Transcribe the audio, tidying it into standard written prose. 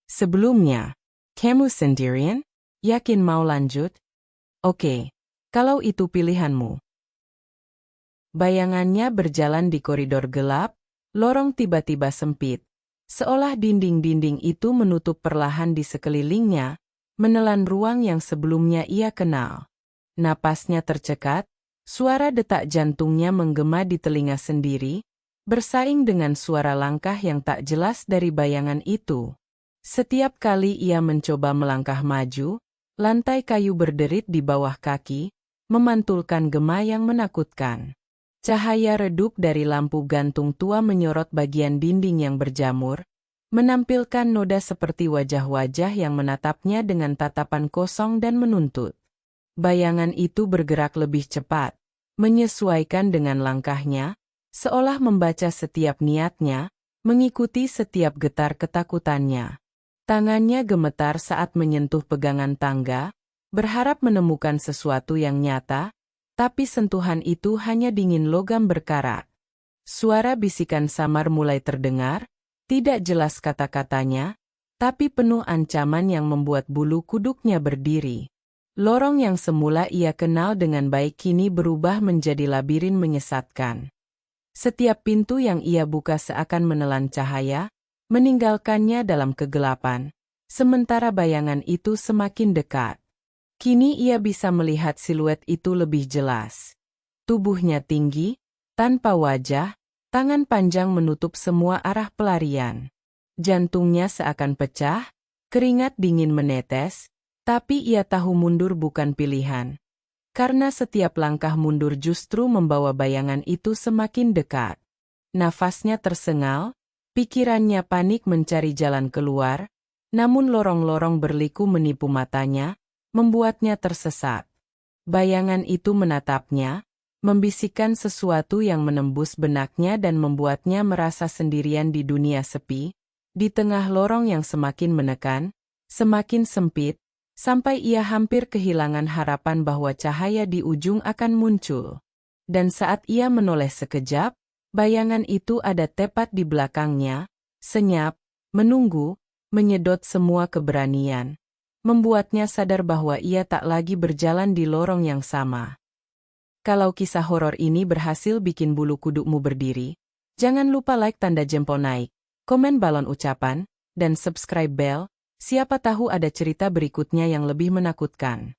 Sebelumnya, kamu sendirian? Yakin mau lanjut? Oke, kalau itu pilihanmu. Bayangannya berjalan di koridor gelap, lorong tiba-tiba sempit. Seolah dinding-dinding itu menutup perlahan di sekelilingnya, menelan ruang yang sebelumnya ia kenal. Napasnya tercekat, suara detak jantungnya menggema di telinga sendiri, bersaing dengan suara langkah yang tak jelas dari bayangan itu. Setiap kali ia mencoba melangkah maju, lantai kayu berderit di bawah kaki, memantulkan gema yang menakutkan. Cahaya redup dari lampu gantung tua menyorot bagian dinding yang berjamur, menampilkan noda seperti wajah-wajah yang menatapnya dengan tatapan kosong dan menuntut. Bayangan itu bergerak lebih cepat, menyesuaikan dengan langkahnya, seolah membaca setiap niatnya, mengikuti setiap getar ketakutannya. Tangannya gemetar saat menyentuh pegangan tangga, berharap menemukan sesuatu yang nyata, tapi sentuhan itu hanya dingin logam berkarat. Suara bisikan samar mulai terdengar, tidak jelas kata-katanya, tapi penuh ancaman yang membuat bulu kuduknya berdiri. Lorong yang semula ia kenal dengan baik kini berubah menjadi labirin menyesatkan. Setiap pintu yang ia buka seakan menelan cahaya, meninggalkannya dalam kegelapan, sementara bayangan itu semakin dekat. Kini ia bisa melihat siluet itu lebih jelas. Tubuhnya tinggi, tanpa wajah, tangan panjang menutup semua arah pelarian. Jantungnya seakan pecah, keringat dingin menetes, tapi ia tahu mundur bukan pilihan. Karena setiap langkah mundur justru membawa bayangan itu semakin dekat. Nafasnya tersengal, pikirannya panik mencari jalan keluar, namun lorong-lorong berliku menipu matanya, membuatnya tersesat. Bayangan itu menatapnya, membisikkan sesuatu yang menembus benaknya dan membuatnya merasa sendirian di dunia sepi, di tengah lorong yang semakin menekan, semakin sempit, sampai ia hampir kehilangan harapan bahwa cahaya di ujung akan muncul. Dan saat ia menoleh sekejap, bayangan itu ada tepat di belakangnya, senyap, menunggu, menyedot semua keberanian, membuatnya sadar bahwa ia tak lagi berjalan di lorong yang sama. Kalau kisah horor ini berhasil bikin bulu kudukmu berdiri, jangan lupa like tanda jempol naik, komen balon ucapan, dan subscribe bell, siapa tahu ada cerita berikutnya yang lebih menakutkan.